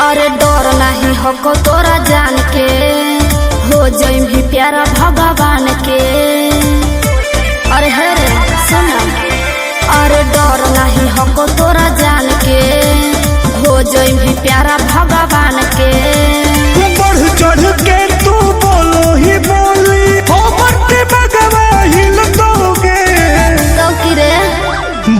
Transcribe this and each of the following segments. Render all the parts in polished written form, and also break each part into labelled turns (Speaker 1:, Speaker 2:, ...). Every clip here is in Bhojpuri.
Speaker 1: अरे डर नहीं हो तोरा जान के, हो जाइम भी प्यारा भगवान के। अरे हे रे सुन, अरे डर नहीं हो तोरा जान के, हो जाइम भी प्यारा भगवान के।
Speaker 2: बढ़ चढ़ के तू बोलो ही बोली, हो बट्टे भगवा हिल दोगे
Speaker 1: तो की रे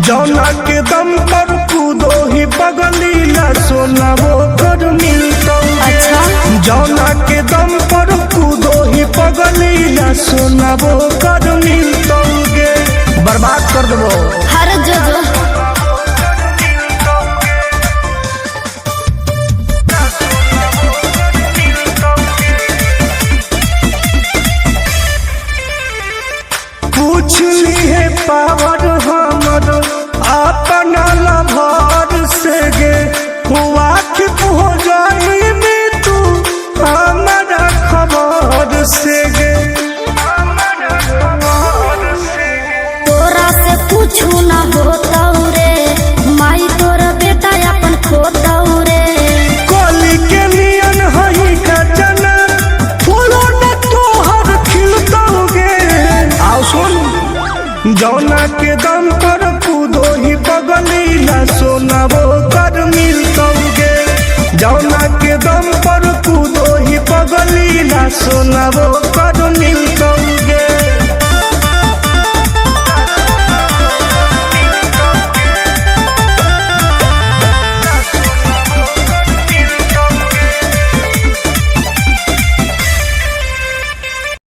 Speaker 2: जौना के दम पर कूदो ही पगली ना सोना वो कर मिलता।
Speaker 1: अच्छा
Speaker 2: जौना के दम पर कूदो ही पगली ना सोना वो कर मिलतोगे। बर्बाद कर दो
Speaker 1: हर जो जो
Speaker 2: पूछ ली है पावर हमर अपना लभर से गे, वाकिफ हो जाई में तू हमारा खबर से गे।
Speaker 1: तोरा से पूछू ना होता रे, माई तोरा बेटा अपन खोता रे।
Speaker 2: कली के नियन हई का जना, फूलो न तोहर खिलतोगे। आओ सुन, जौना के दम पर कूदो ही पगली ना सोना वो कर मिलतोगे। जौना के दम पर कूदो ही पगली ना सोना वो कर मिलतोगे।